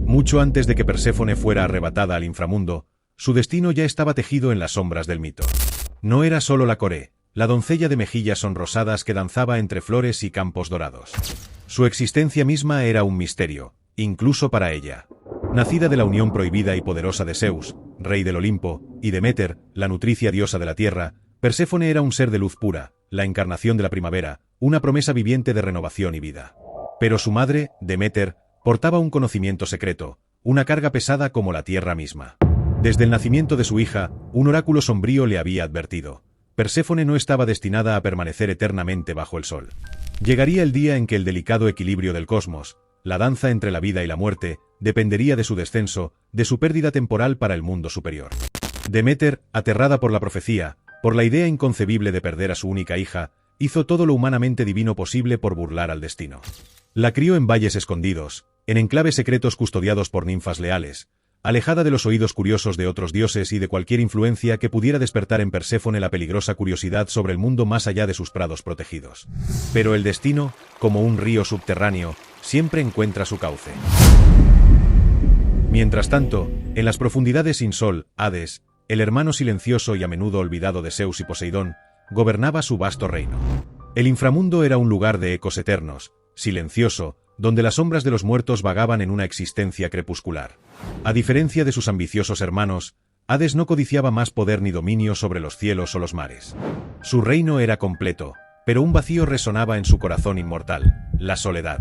Mucho antes de que Perséfone fuera arrebatada al inframundo, su destino ya estaba tejido en las sombras del mito. No era solo la Coré, la doncella de mejillas sonrosadas que danzaba entre flores y campos dorados. Su existencia misma era un misterio, incluso para ella. Nacida de la unión prohibida y poderosa de Zeus, rey del Olimpo, y Deméter, la nutricia diosa de la tierra, Perséfone era un ser de luz pura, la encarnación de la primavera, una promesa viviente de renovación y vida. Pero su madre, Deméter, portaba un conocimiento secreto, una carga pesada como la tierra misma. Desde el nacimiento de su hija, un oráculo sombrío le había advertido: Perséfone no estaba destinada a permanecer eternamente bajo el sol. Llegaría el día en que el delicado equilibrio del cosmos, la danza entre la vida y la muerte, dependería de su descenso, de su pérdida temporal para el mundo superior. Deméter, aterrada por la profecía, por la idea inconcebible de perder a su única hija, hizo todo lo humanamente divino posible por burlar al destino. La crió en valles escondidos, en enclaves secretos custodiados por ninfas leales, alejada de los oídos curiosos de otros dioses y de cualquier influencia que pudiera despertar en Perséfone la peligrosa curiosidad sobre el mundo más allá de sus prados protegidos. Pero el destino, como un río subterráneo, siempre encuentra su cauce. Mientras tanto, en las profundidades sin sol, Hades, el hermano silencioso y a menudo olvidado de Zeus y Poseidón, gobernaba su vasto reino. El inframundo era un lugar de ecos eternos, silencioso, donde las sombras de los muertos vagaban en una existencia crepuscular. A diferencia de sus ambiciosos hermanos, Hades no codiciaba más poder ni dominio sobre los cielos o los mares. Su reino era completo, pero un vacío resonaba en su corazón inmortal: la soledad.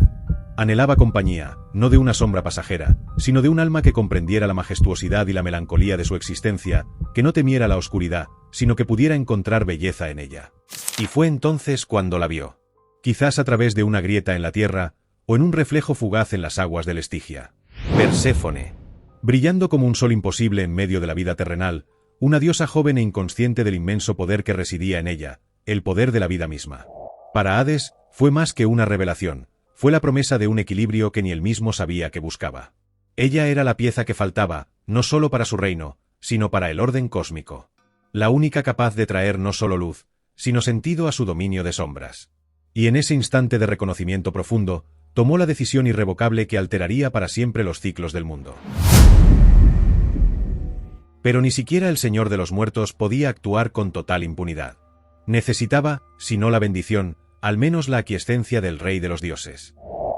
Anhelaba compañía, no de una sombra pasajera, sino de un alma que comprendiera la majestuosidad y la melancolía de su existencia, que no temiera la oscuridad, sino que pudiera encontrar belleza en ella. Y fue entonces cuando la vio. Quizás a través de una grieta en la tierra, o en un reflejo fugaz en las aguas del Estigia. Perséfone. Brillando como un sol imposible en medio de la vida terrenal, una diosa joven e inconsciente del inmenso poder que residía en ella, el poder de la vida misma. Para Hades, fue más que una revelación, fue la promesa de un equilibrio que ni él mismo sabía que buscaba. Ella era la pieza que faltaba, no solo para su reino, sino para el orden cósmico. La única capaz de traer no solo luz, sino sentido a su dominio de sombras. Y en ese instante de reconocimiento profundo, tomó la decisión irrevocable que alteraría para siempre los ciclos del mundo. Pero ni siquiera el Señor de los Muertos podía actuar con total impunidad. Necesitaba, si no la bendición, al menos la aquiescencia del rey de los dioses.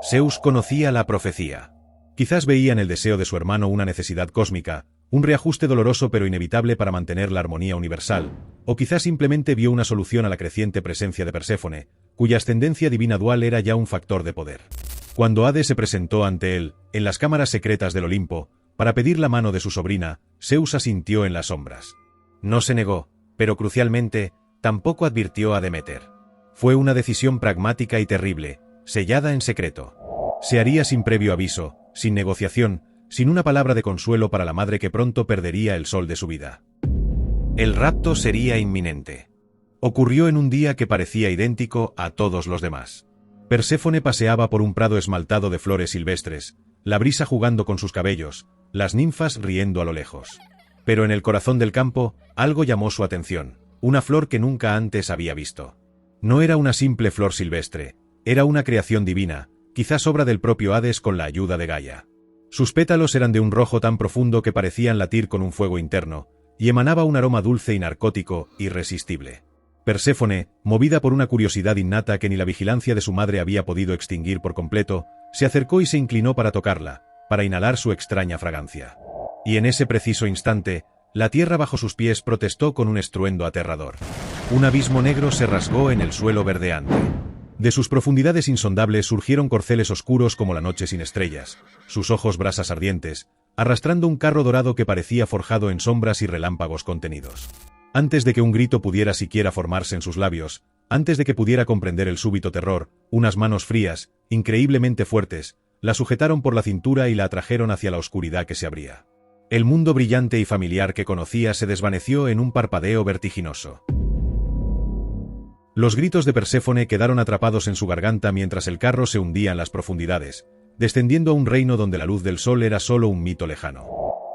Zeus conocía la profecía. Quizás veía en el deseo de su hermano una necesidad cósmica, un reajuste doloroso pero inevitable para mantener la armonía universal, o quizás simplemente vio una solución a la creciente presencia de Perséfone, cuya ascendencia divina dual era ya un factor de poder. Cuando Hades se presentó ante él, en las cámaras secretas del Olimpo, para pedir la mano de su sobrina, Zeus asintió en las sombras. No se negó, pero crucialmente, tampoco advirtió a Deméter. Fue una decisión pragmática y terrible, sellada en secreto. Se haría sin previo aviso, sin negociación, sin una palabra de consuelo para la madre que pronto perdería el sol de su vida. El rapto sería inminente. Ocurrió en un día que parecía idéntico a todos los demás. Perséfone paseaba por un prado esmaltado de flores silvestres, la brisa jugando con sus cabellos, las ninfas riendo a lo lejos. Pero en el corazón del campo, algo llamó su atención, una flor que nunca antes había visto. No era una simple flor silvestre, era una creación divina, quizás obra del propio Hades con la ayuda de Gaia. Sus pétalos eran de un rojo tan profundo que parecían latir con un fuego interno, y emanaba un aroma dulce y narcótico, irresistible. Perséfone, movida por una curiosidad innata que ni la vigilancia de su madre había podido extinguir por completo, se acercó y se inclinó para tocarla, para inhalar su extraña fragancia. Y en ese preciso instante, la tierra bajo sus pies protestó con un estruendo aterrador. Un abismo negro se rasgó en el suelo verdeante. De sus profundidades insondables surgieron corceles oscuros como la noche sin estrellas, sus ojos brasas ardientes, arrastrando un carro dorado que parecía forjado en sombras y relámpagos contenidos. Antes de que un grito pudiera siquiera formarse en sus labios, antes de que pudiera comprender el súbito terror, unas manos frías, increíblemente fuertes, la sujetaron por la cintura y la atrajeron hacia la oscuridad que se abría. El mundo brillante y familiar que conocía se desvaneció en un parpadeo vertiginoso. Los gritos de Perséfone quedaron atrapados en su garganta mientras el carro se hundía en las profundidades, descendiendo a un reino donde la luz del sol era solo un mito lejano.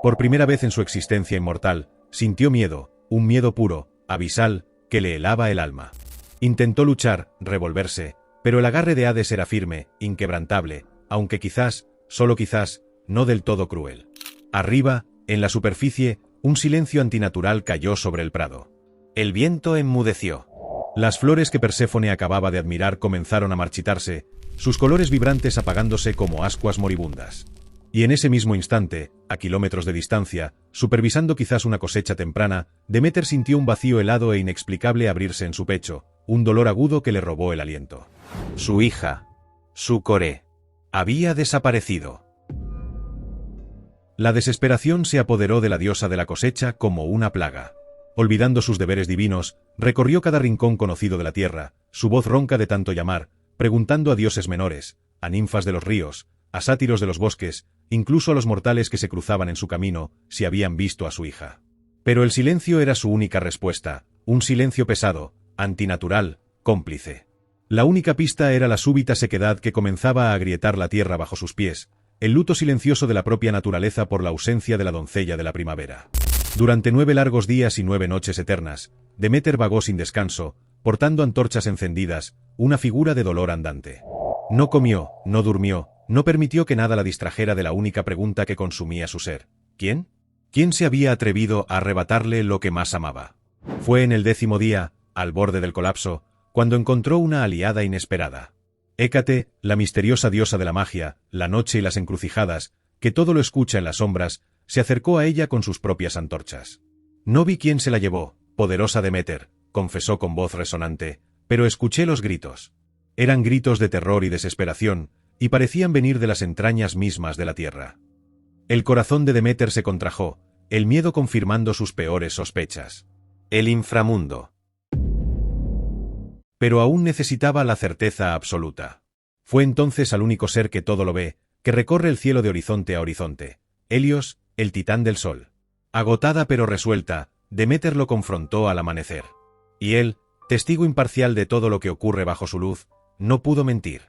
Por primera vez en su existencia inmortal, sintió miedo, un miedo puro, abisal, que le helaba el alma. Intentó luchar, revolverse, pero el agarre de Hades era firme, inquebrantable, aunque quizás, solo quizás, no del todo cruel. Arriba, en la superficie, un silencio antinatural cayó sobre el prado. El viento enmudeció. Las flores que Perséfone acababa de admirar comenzaron a marchitarse, sus colores vibrantes apagándose como ascuas moribundas. Y en ese mismo instante, a kilómetros de distancia, supervisando quizás una cosecha temprana, Deméter sintió un vacío helado e inexplicable abrirse en su pecho, un dolor agudo que le robó el aliento. Su hija, su Coré, había desaparecido. La desesperación se apoderó de la diosa de la cosecha como una plaga. Olvidando sus deberes divinos, recorrió cada rincón conocido de la tierra, su voz ronca de tanto llamar, preguntando a dioses menores, a ninfas de los ríos, a sátiros de los bosques, incluso a los mortales que se cruzaban en su camino, si habían visto a su hija. Pero el silencio era su única respuesta, un silencio pesado, antinatural, cómplice. La única pista era la súbita sequedad que comenzaba a agrietar la tierra bajo sus pies, el luto silencioso de la propia naturaleza por la ausencia de la doncella de la primavera. Durante 9 largos días y 9 noches eternas, Deméter vagó sin descanso, portando antorchas encendidas, una figura de dolor andante. No comió, no durmió, no permitió que nada la distrajera de la única pregunta que consumía su ser. ¿Quién? ¿Quién se había atrevido a arrebatarle lo que más amaba? Fue en el 10º día, al borde del colapso, cuando encontró una aliada inesperada. Hécate, la misteriosa diosa de la magia, la noche y las encrucijadas, que todo lo escucha en las sombras, se acercó a ella con sus propias antorchas. No vi quién se la llevó, poderosa Deméter, confesó con voz resonante, pero escuché los gritos. Eran gritos de terror y desesperación, y parecían venir de las entrañas mismas de la tierra. El corazón de Deméter se contrajo, el miedo confirmando sus peores sospechas. El inframundo. Pero aún necesitaba la certeza absoluta. Fue entonces al único ser que todo lo ve, que recorre el cielo de horizonte a horizonte, Helios, el titán del sol. Agotada pero resuelta, Deméter lo confrontó al amanecer. Y él, testigo imparcial de todo lo que ocurre bajo su luz, no pudo mentir.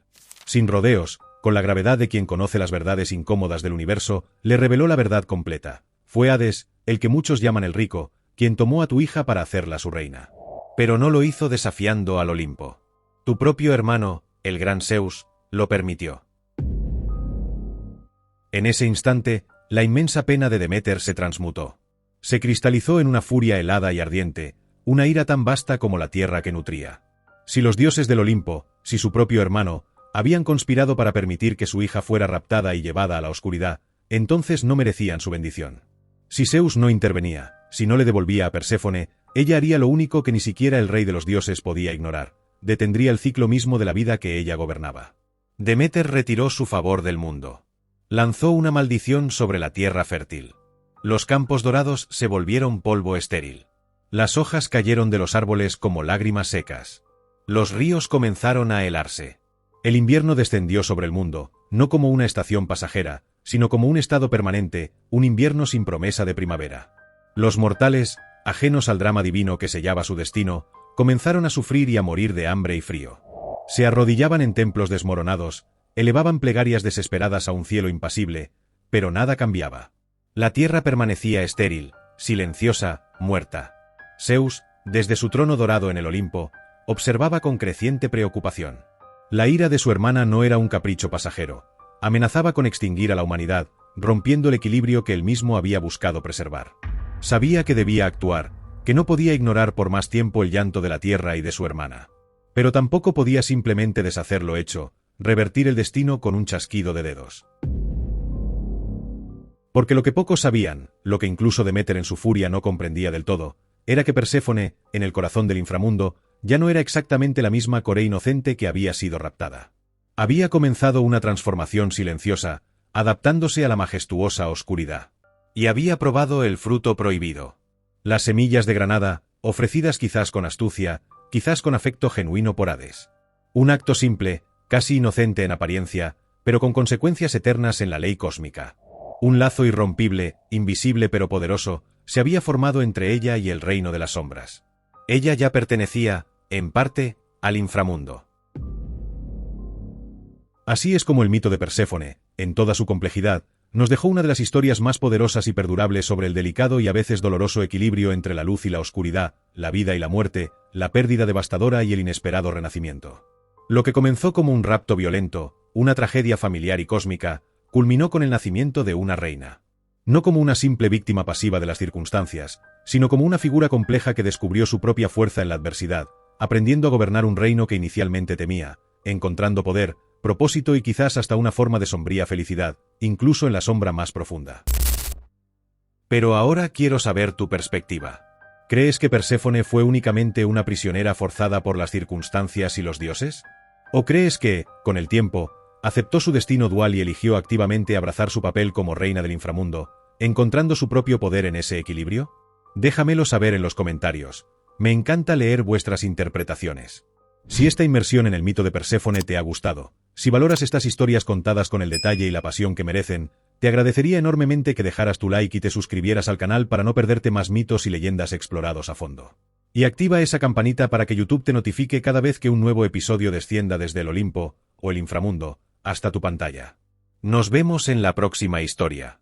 Sin rodeos, con la gravedad de quien conoce las verdades incómodas del universo, le reveló la verdad completa. Fue Hades, el que muchos llaman el rico, quien tomó a tu hija para hacerla su reina. Pero no lo hizo desafiando al Olimpo. Tu propio hermano, el gran Zeus, lo permitió. En ese instante, la inmensa pena de Deméter se transmutó. Se cristalizó en una furia helada y ardiente, una ira tan vasta como la tierra que nutría. Si los dioses del Olimpo, si su propio hermano, habían conspirado para permitir que su hija fuera raptada y llevada a la oscuridad, entonces no merecían su bendición. Si Zeus no intervenía, si no le devolvía a Perséfone, ella haría lo único que ni siquiera el rey de los dioses podía ignorar, detendría el ciclo mismo de la vida que ella gobernaba. Deméter retiró su favor del mundo. Lanzó una maldición sobre la tierra fértil. Los campos dorados se volvieron polvo estéril. Las hojas cayeron de los árboles como lágrimas secas. Los ríos comenzaron a helarse. El invierno descendió sobre el mundo, no como una estación pasajera, sino como un estado permanente, un invierno sin promesa de primavera. Los mortales, ajenos al drama divino que sellaba su destino, comenzaron a sufrir y a morir de hambre y frío. Se arrodillaban en templos desmoronados, elevaban plegarias desesperadas a un cielo impasible, pero nada cambiaba. La tierra permanecía estéril, silenciosa, muerta. Zeus, desde su trono dorado en el Olimpo, observaba con creciente preocupación. La ira de su hermana no era un capricho pasajero. Amenazaba con extinguir a la humanidad, rompiendo el equilibrio que él mismo había buscado preservar. Sabía que debía actuar, que no podía ignorar por más tiempo el llanto de la tierra y de su hermana. Pero tampoco podía simplemente deshacer lo hecho, revertir el destino con un chasquido de dedos. Porque lo que pocos sabían, lo que incluso Deméter en su furia no comprendía del todo, era que Perséfone, en el corazón del inframundo, ya no era exactamente la misma Coré inocente que había sido raptada. Había comenzado una transformación silenciosa, adaptándose a la majestuosa oscuridad. Y había probado el fruto prohibido. Las semillas de granada, ofrecidas quizás con astucia, quizás con afecto genuino por Hades. Un acto simple, casi inocente en apariencia, pero con consecuencias eternas en la ley cósmica. Un lazo irrompible, invisible pero poderoso, se había formado entre ella y el reino de las sombras. Ella ya pertenecía, en parte, al inframundo. Así es como el mito de Perséfone, en toda su complejidad, nos dejó una de las historias más poderosas y perdurables sobre el delicado y a veces doloroso equilibrio entre la luz y la oscuridad, la vida y la muerte, la pérdida devastadora y el inesperado renacimiento. Lo que comenzó como un rapto violento, una tragedia familiar y cósmica, culminó con el nacimiento de una reina. No como una simple víctima pasiva de las circunstancias, sino como una figura compleja que descubrió su propia fuerza en la adversidad, aprendiendo a gobernar un reino que inicialmente temía, encontrando poder, propósito y quizás hasta una forma de sombría felicidad, incluso en la sombra más profunda. Pero ahora quiero saber tu perspectiva. ¿Crees que Perséfone fue únicamente una prisionera forzada por las circunstancias y los dioses? ¿O crees que, con el tiempo, aceptó su destino dual y eligió activamente abrazar su papel como reina del inframundo, encontrando su propio poder en ese equilibrio? Déjamelo saber en los comentarios. Me encanta leer vuestras interpretaciones. Si esta inmersión en el mito de Perséfone te ha gustado, si valoras estas historias contadas con el detalle y la pasión que merecen, te agradecería enormemente que dejaras tu like y te suscribieras al canal para no perderte más mitos y leyendas explorados a fondo. Y activa esa campanita para que YouTube te notifique cada vez que un nuevo episodio descienda desde el Olimpo, o el inframundo, hasta tu pantalla. Nos vemos en la próxima historia.